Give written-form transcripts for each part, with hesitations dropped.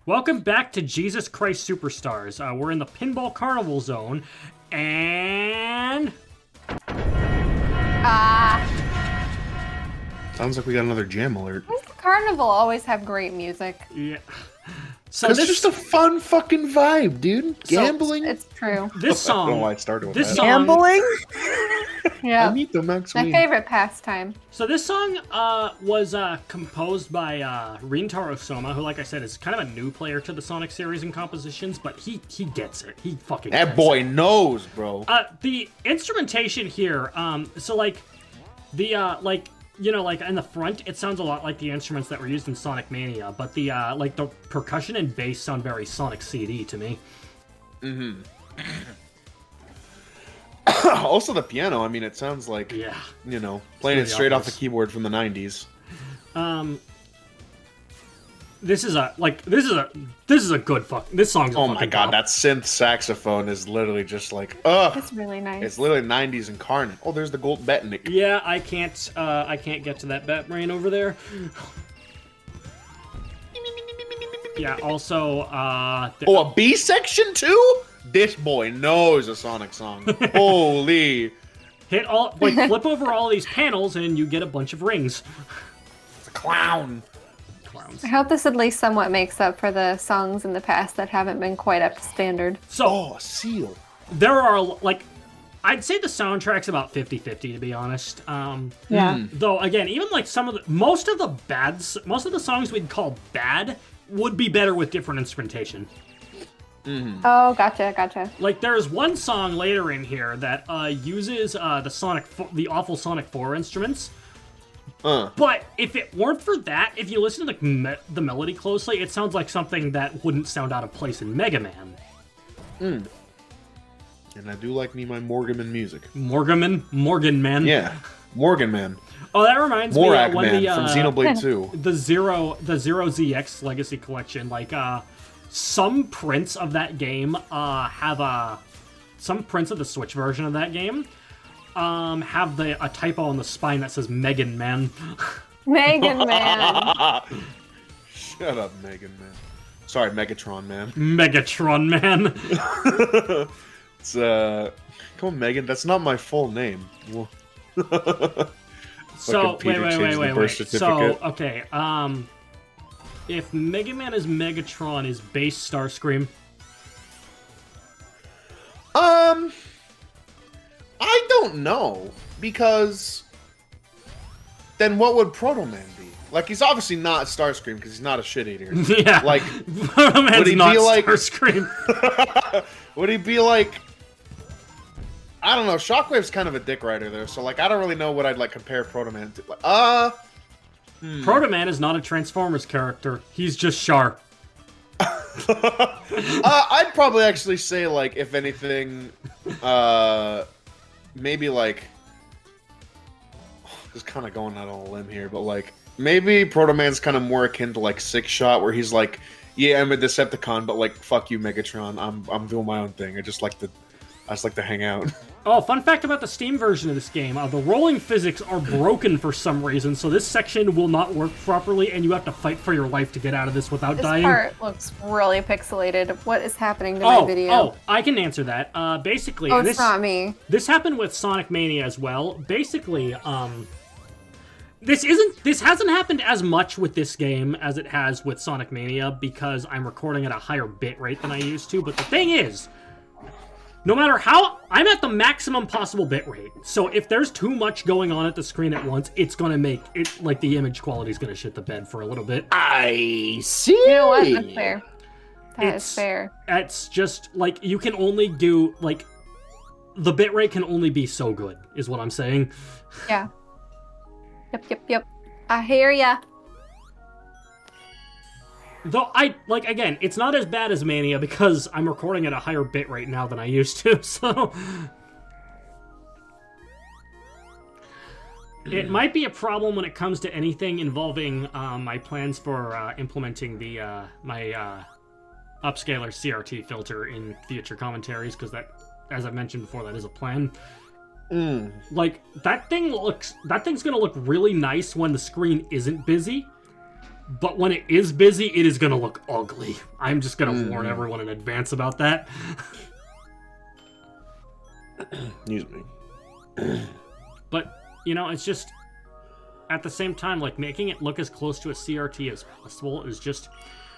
Welcome back to Jesus Christ Superstars. We're in the Pinball Carnival zone, and... Sounds like we got another jam alert. Why does the Carnival always have great music? Yeah. So it's just a fun fucking vibe, dude. Gambling. It's true. This song... I don't know why I started with this that. song, Gambling? Yeah. I meet the Max My Wayne. favorite pastime. So this song was composed by Rintaro Soma, who, like I said, is kind of a new player to the Sonic series and compositions, but he gets it. He fucking gets That boy knows, bro. The instrumentation here, so like the you know, like in the front, it sounds a lot like the instruments that were used in Sonic Mania, but the like the percussion and bass sound very Sonic CD to me. Mm-hmm. Also the piano, I mean, it sounds like, Yeah. you know, playing it straight off the keyboard from the 90s. This is a good this song's a Oh my fucking god, bop. that synth saxophone is literally just like, ugh. It's really nice. It's literally 90s incarnate. Oh, there's the gold Betnik. Yeah, I can't get to that bat brain over there. Yeah, also, Oh, a B section too? This boy knows a Sonic song. Holy. hit all, like, flip over all these panels and you get a bunch of rings. It's a clown. Clowns. I hope this at least somewhat makes up for the songs in the past that haven't been quite up to standard. So, Oh, a seal. there are, like, I'd say the soundtrack's about 50-50, to be honest. Yeah. Though, again, even, like, most of the songs we'd call bad would be better with different instrumentation. Oh, gotcha. Like, there's one song later in here that uses the awful Sonic 4 instruments. But if it weren't for that, if you listen to the melody closely, it sounds like something that wouldn't sound out of place in Mega Man. And I do like me my Morgan music. Morgan Man. Yeah, Morgan Man. Oh, that reminds Morag me when Man the from Xenoblade 2. the Zero ZX Legacy Collection, like some prints of that game have some prints of the Switch version of that game have a typo on the spine that says Megan Man. Megan Man. Shut up, Megan Man. Sorry, Megatron Man. Megatron Man. It's come on, Megan. That's not my full name. So Peter changed the wait. birth So certificate. okay, if Mega Man is Megatron, is Bass Starscream? I don't know, because then what would Proto Man be? Like, he's obviously not Starscream because he's not a shit eater. Yeah, Like, Proto Man's would he not be like- Starscream. Would he be like? I don't know. Shockwave's kind of a dick rider there, so like I don't really know what I'd like compare Proto Man to. Like, Proto Man is not a Transformers character. He's just Char. I'd probably actually say like, if anything, maybe like, just kind of going out on a limb here, but like maybe Proto Man's kind of more akin to like Six Shot, where he's like, yeah, I'm a Decepticon, but like, fuck you, Megatron. I'm doing my own thing. I just like to hang out. Oh, fun fact about the Steam version of this game. The rolling physics are broken for some reason, so this section will not work properly, and you have to fight for your life to get out of this without This dying. part looks really pixelated. What is happening to my video? Oh, I can answer that. Basically, Oh, it's not me. This happened with Sonic Mania as well. Basically, this hasn't happened as much with this game as it has with Sonic Mania because I'm recording at a higher bit rate than I used to. But the thing is, no matter how, I'm at the maximum possible bit rate. So if there's too much going on at the screen at once, it's gonna make it like the image quality is gonna shit the bed for a little bit. I see. You know what? That's fair. That is fair. It's just like you can only do like the bit rate can only be so good, is what I'm saying. Yeah. Yep. I hear ya. Though again, it's not as bad as Mania because I'm recording at a higher bit rate now than I used to, so it might be a problem when it comes to anything involving my plans for implementing the my upscaler CRT filter in future commentaries, because that, as I mentioned before, that is a plan. Like, that thing's gonna look really nice when the screen isn't busy, but when it is busy, it is going to look ugly. I'm just going to warn everyone in advance about that. Excuse me. But, you know, it's just, at the same time, like, making it look as close to a CRT as possible is just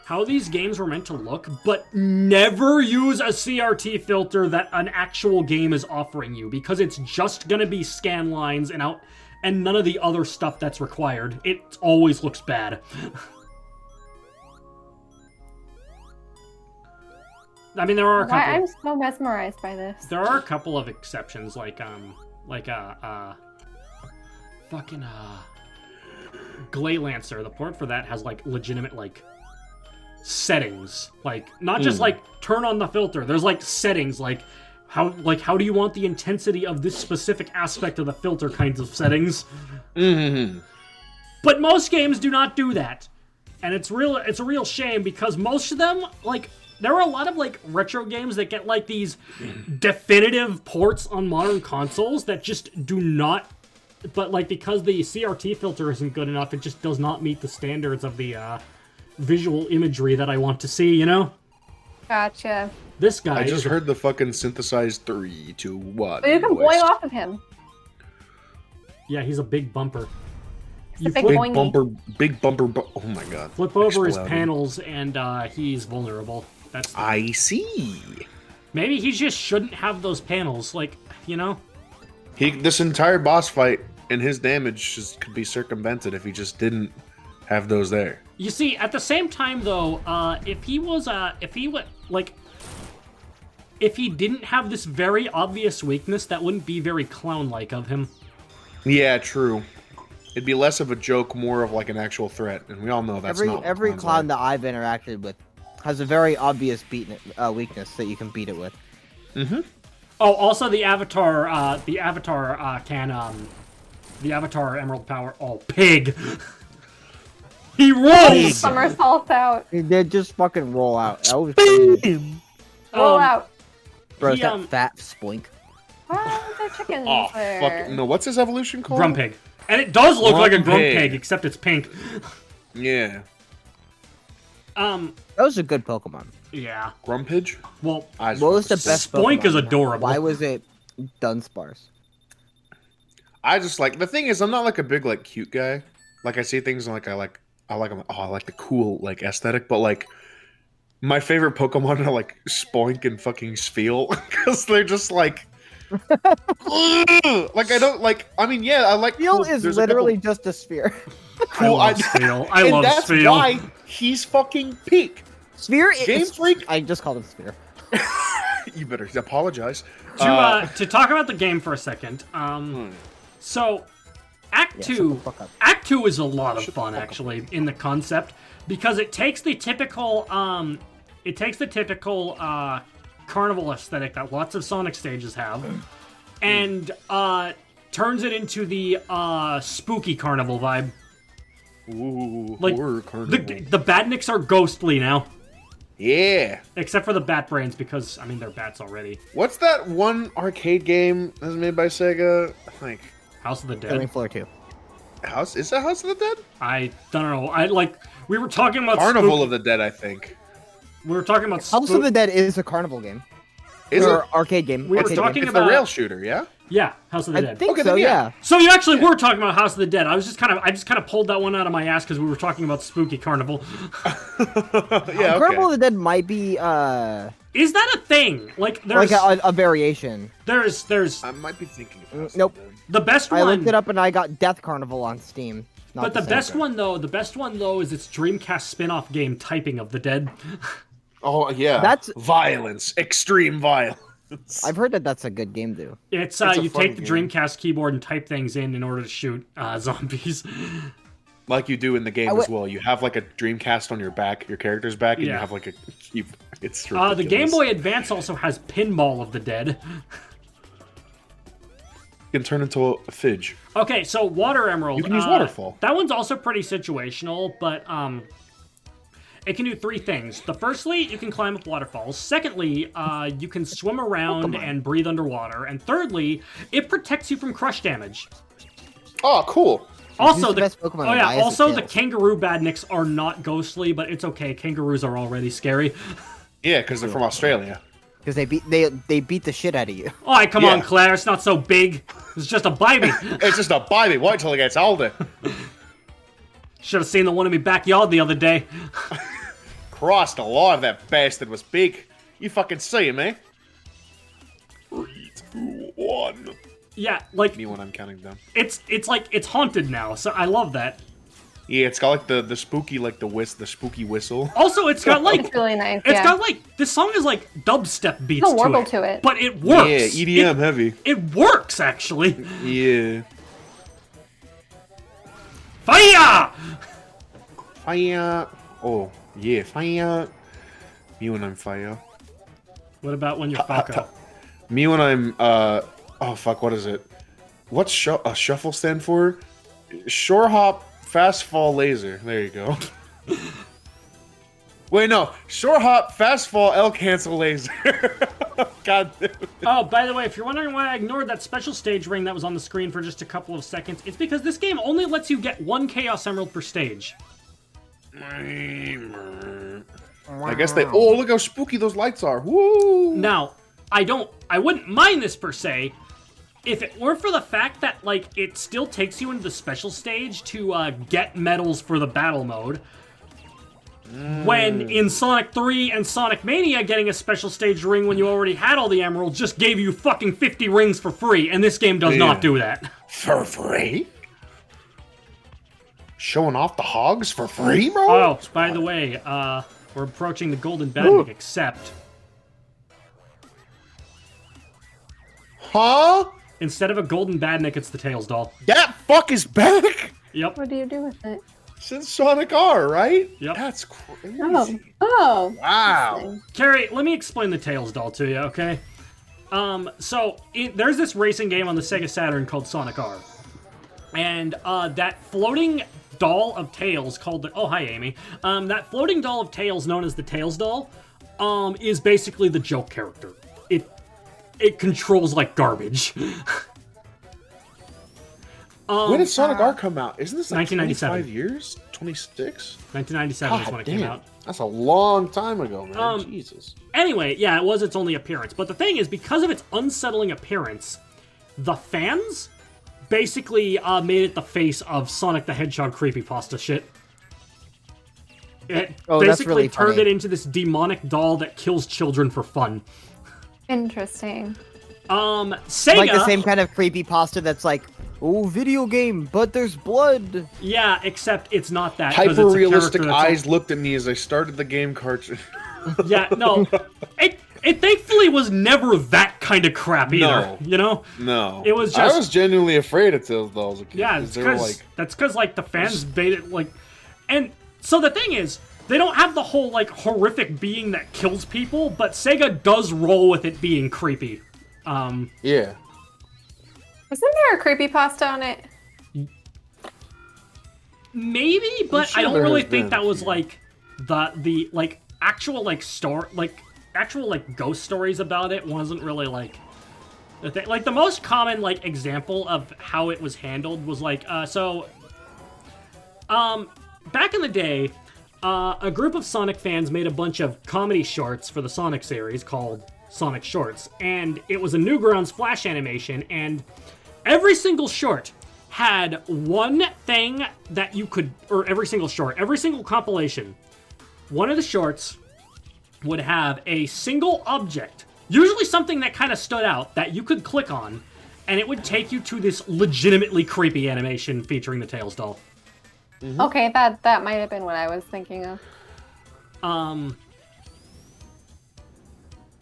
how these games were meant to look, but never use a CRT filter that an actual game is offering you, because it's just gonna be scan lines and none of the other stuff that's required. It always looks bad. I mean, there are a couple. I'm so mesmerized by this. There are a couple of exceptions, fucking Glay Lancer. The port for that has like legitimate like settings, like not just like turn on the filter. There's like settings, like how do you want the intensity of this specific aspect of the filter kinds of settings. But most games do not do that, and it's a real shame, because most of them, like, there are a lot of like retro games that get like these definitive ports on modern consoles that just do not, but like because the CRT filter isn't good enough, it just does not meet the standards of the visual imagery that I want to see, you know? Gotcha. This guy. I just heard the fucking synthesized 3, 2, 1. But you can boing off of him. Yeah, he's a big bumper. It's a Big boingy. bumper, big bumper. Oh my god. Flip over his Exploding. panels and he's vulnerable. That's I see. maybe he just shouldn't have those panels, like, you know? This entire boss fight and his damage could be circumvented if he just didn't have those there. You see, at the same time, though, if he didn't have this very obvious weakness, that wouldn't be very clown-like of him. Yeah, true. It'd be less of a joke, more of like an actual threat, and we all know that's not. Every what clown clowns that I've interacted with has a very obvious weakness that you can beat it with. are. Oh, also the Avatar Emerald Power. Oh, pig! He rolls. Somersaults out. It did just fucking roll out. That was crazy. Roll out. Bro, He, that fat spoink. Oh, the chickens Oh there. fuck! No, what's his evolution called? Grumpig. And it does look like a Grumpig. Grumpig, except it's pink. Yeah, That was a good Pokemon. Yeah. Grumpage. Well, Eyes What was the fucking best Spoink Pokemon? is adorable. Why was it Dunsparce? I just like the thing is I'm not like a big like cute guy. Like I see things and I like them. Oh, I like the cool like aesthetic, but like my favorite Pokemon are like Spoink and fucking Spheal because they're just like. Like I don't like. I mean, yeah, I like. Steel cool, is there's a literally couple just a sphere. cool. I love Spheal. I and love that's Spheal. why he's fucking peak. Sphere Game is... Freak. I just called him Sphere. You better apologize. To talk about the game for a second, so Act Yeah, shut 2 the fuck up. Act 2 is a lot of fun actually in the concept, because it takes the typical Carnival aesthetic that lots of Sonic stages have and turns it into the spooky Carnival vibe. Ooh, Like horror carnival. the Badniks are ghostly now, Yeah. except for the Bat Brains, because I mean they're bats already. What's that one arcade game that's made by Sega? Like House of the Killing Dead. Floor 2. House? Is that House of the Dead? I don't know. We were talking about Carnival of the Dead, I think. We were talking about House of the Dead is a carnival game. Is or it? arcade game. We were arcade talking game. It's about- the rail shooter, yeah. Yeah, House of the I Dead. think Okay, so, then yeah. yeah. So you actually were talking about House of the Dead. I just kind of pulled that one out of my ass because we were talking about Spooky Carnival. Yeah, Carnival okay. of the Dead might be Is that a thing? Like there's like a variation. there's I might be thinking of House Nope. of the Dead. the best I one. looked it up and I got Death Carnival on Steam. Not But the same. best one though is its Dreamcast spin-off game Typing of the Dead. Oh yeah. That's- violence, extreme violence. I've heard that that's a good game too. It's It's a you fun take the game. Dreamcast keyboard and type things in order to shoot zombies. Like you do in the game I as well. You have like a Dreamcast on your back, your character's back, and Yeah. you have like a key. It's The ridiculous. Game Boy Advance also has Pinball of the Dead. You can turn into a fidge. Okay, so Water Emerald. You can use Waterfall. That one's also pretty situational, but it can do three things. Firstly, you can climb up waterfalls. Secondly, you can swim around and breathe underwater. And thirdly, it protects you from crush damage. Oh, cool. Also, the best Pokemon. oh yeah, why is it also the Tails? kangaroo badniks are not ghostly, but it's okay. Kangaroos are already scary. Yeah, because they're from Australia. Because they beat the shit out of you. Oh, come on, Yeah. Claire. It's not so big. It's just a baby. It's just a baby. Wait till it gets older. Should have seen the one in my backyard the other day. Christ alive, that bastard was big. You fucking see him, eh? 3, 2, 1. Yeah, like Me when I'm counting down. it's like it's haunted now. So I love that. Yeah, it's got like the spooky the spooky whistle. Also, it's got like It's really nice. it's Yeah. got like this song is like dubstep beats No warble to it. but it works. Yeah, EDM heavy. It works actually. Yeah. Fire! Fire. Oh, yeah, fire. Me when I'm fire. What about when you're Falco? Me when I'm oh fuck, what is it? What's shuffle stand for? Shore hop, fast fall, laser. There you go. Wait, no. Shore hop, fast fall, L cancel, laser. God damn it. Oh, by the way, if you're wondering why I ignored that special stage ring that was on the screen for just a couple of seconds, it's because this game only lets you get 1 Chaos Emerald per stage. I guess they. Oh, look how spooky those lights are. Woo! Now, I wouldn't mind this per se, if it weren't for the fact that, like, it still takes you into the special stage to get medals for the battle mode. When in Sonic 3 and Sonic Mania, getting a special stage ring when you already had all the emeralds just gave you fucking 50 rings for free, and this game does not do that. For free? Showing off the hogs for free, bro? Oh, by the way, we're approaching the Golden Badnik, except Huh? instead of a Golden Badnik, it's the Tails doll. That fuck is back Yep. What do you do with it? since Sonic R, right? Yep. That's crazy. Oh. Oh. Wow. Carrie, let me explain the Tails doll to you, okay? There's this racing game on the Sega Saturn called Sonic R. And, that floating doll of Tails called the... Oh, hi, Amy. That floating doll of Tails known as the Tails doll, is basically the joke character. It controls like garbage. When did Sonic R come out? Isn't this like 1997. 25 years? 26? 1997 is when it came out. That's a long time ago, man. Jesus. Anyway, yeah, it was its only appearance. But the thing is, because of its unsettling appearance, the fans basically made it the face of Sonic the Hedgehog creepypasta shit. It Oh, that's basically really turned funny. it into this demonic doll that kills children for fun. Interesting. Sega... Like the same kind of creepypasta that's like, oh, video game, but there's blood. Yeah, except it's not that. 'cause it's a Hyper-realistic character that's eyes looked at me as I started the game cartridge. Yeah, no. It thankfully was never that kind of crap either, No. you know? No. It was just... I was genuinely afraid of Tails dolls as a kid. Yeah, 'cause it's they were because like, that's because like the fans made it like, and so the thing is, they don't have the whole like horrific being that kills people, but Sega does roll with it being creepy. yeah. Wasn't there a creepypasta on it? Maybe, but sure I don't there really has think been that a was few. like the like actual like actual like ghost stories about it wasn't really like the thing. Like the most common like example of how it was handled was like back in the day, a group of Sonic fans made a bunch of comedy shorts for the Sonic series called Sonic Shorts, and it was a Newgrounds Flash animation, and every single short had one thing that you could, or every single compilation, one of the shorts would have a single object, usually something that kind of stood out, that you could click on, and it would take you to this legitimately creepy animation featuring the Tails doll. Okay, that might have been what I was thinking of.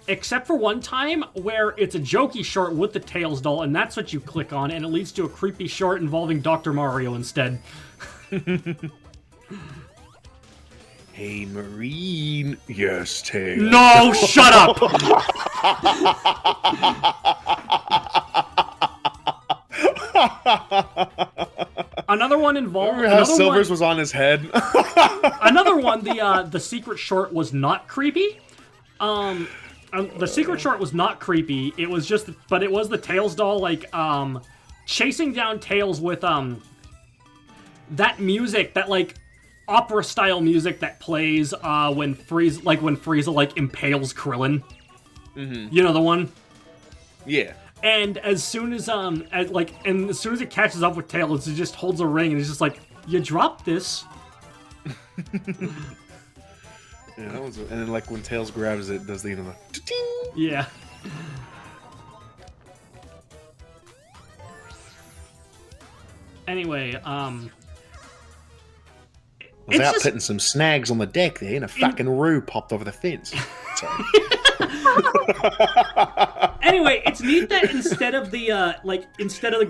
Except for one time where it's a jokey short with the Tails doll, and that's what you click on, and it leads to a creepy short involving Dr. Mario instead. Hey, Marine. Yes, Tails. No, shut up! Another one involved. Remember how Another Silver's one, was on his head? another one. The secret short was not creepy. The secret short was not creepy. It was just, but it was the Tails doll like chasing down Tails with that music, that like opera style music that plays when Frieza like impales Krillin. Mm-hmm. You know the one? Yeah. And as soon as as soon as it catches up with Tails, it just holds a ring and it's just like, you dropped this. Yeah, that was and then like when Tails grabs it, does the ting. Yeah. Anyway, was it's out just- putting some snags on the deck there, and a fucking roo popped over the fence. Sorry. Anyway, it's neat that instead of the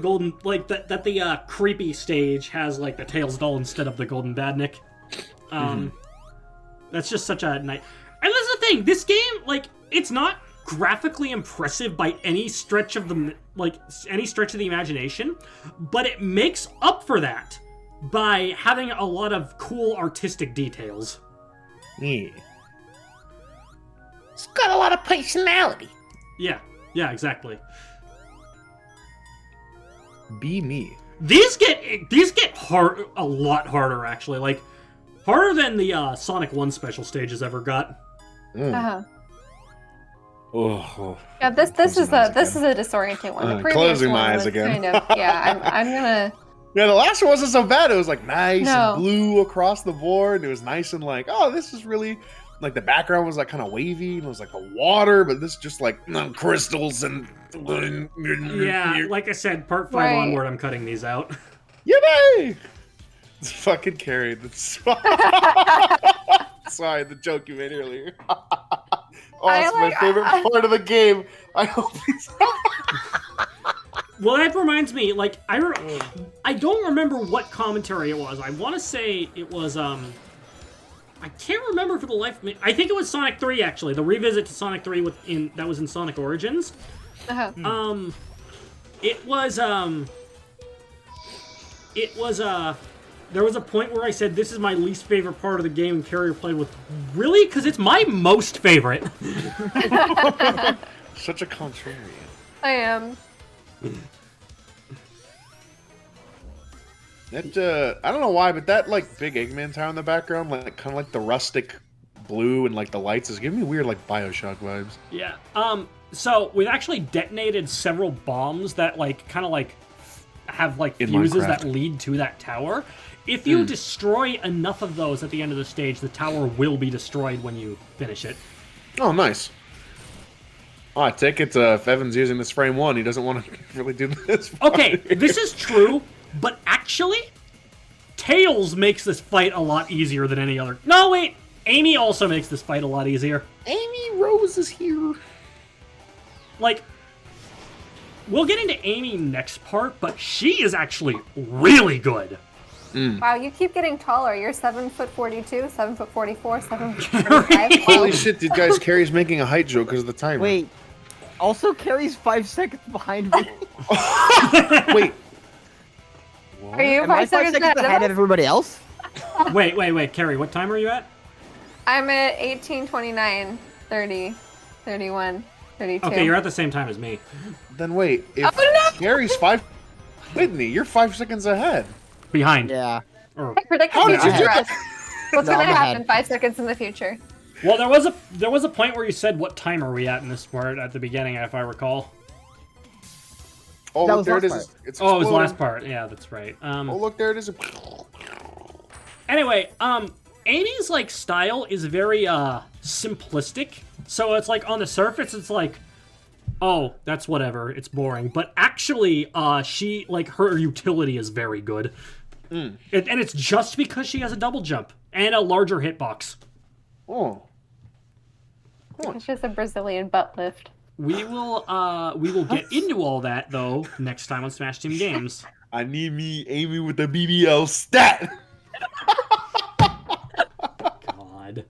golden, like that the creepy stage has like the Tails doll instead of the golden badnik. That's just such a nice. And that's the thing. This game, like, it's not graphically impressive by any stretch of the imagination, but it makes up for that by having a lot of cool artistic details. Yeah. It's got a lot of personality. Yeah, exactly. Be me. These get hard, a lot harder actually. Like harder than the Sonic 1 special stages ever got. Oh. Yeah, this Closing is my eyes a this is again. a disorienting one. The previous Closing one my eyes was again. kind of I'm gonna. Yeah, the last one wasn't so bad. It was like nice No. and blue across the board. And it was nice and like, oh, this is really like the background was like kind of wavy and it was like the water, but this is just like crystals and Yeah, like I said, part 5 Right. onward, I'm cutting these out. Yippee! It's fucking carried. Sorry, the joke you made earlier. Oh, it's my favorite part of the game. I hope he's. Well, that reminds me, like, I don't remember what commentary it was. I want to say it was, I can't remember for the life of me. I think it was Sonic 3, actually. The revisit to Sonic 3 that was in Sonic Origins. It was, there was a point where I said, this is my least favorite part of the game, and Carrier played with, really? Because it's my most favorite. Such a contrarian. I am. That I don't know why, but that like big Eggman tower in the background, like kind of like the rustic blue and like the lights, is giving me weird like Bioshock vibes. Yeah. So we've actually detonated several bombs that like kind of like have like In fuses Minecraft. that lead to that tower. If you destroy enough of those at the end of the stage, the tower will be destroyed when you finish it. Oh, nice. Oh, I take it if Evan's using this frame 1, he doesn't want to really do this. Okay, this is true, but actually, Tails makes this fight a lot easier than any other. No, wait, Amy also makes this fight a lot easier. Amy Rose is here. Like, we'll get into Amy next part, but she is actually really good. Wow, you keep getting taller. You're 7'42", 7'44", 7'45". Holy shit, dude, guys, Carrie's making a height joke because of the timer. Wait. Also, Carrie's 5 seconds behind me. Wait. Are you Am I 5 seconds ahead ahead of of us? everybody else? Wait, Carrie, what time are you at? I'm at 18, 29, 30, 31, 32. Okay, you're at the same time as me. Then wait, if Oh, no! Carrie's 5 Whitney, you're 5 seconds ahead. Behind. Yeah. Or, I predict the How did future you do for us. What's No, gonna I'm happen ahead. 5 seconds in the future? well, there was a point where you said what time are we at in this part at the beginning, if I recall. Oh, That look, was there it last is. part. It's Oh, it was the exploding. last part. Yeah, that's right. Oh, look, there it is. Anyway, Amy's like style is very simplistic. So it's like on the surface, it's like, oh, that's whatever. It's boring. But actually, she like her utility is very good, and it's just because she has a double jump and a larger hitbox. Oh. It's just a Brazilian butt lift. We will get into all that though next time on Smash Team Games. I need me Amy with the BBL stat. God.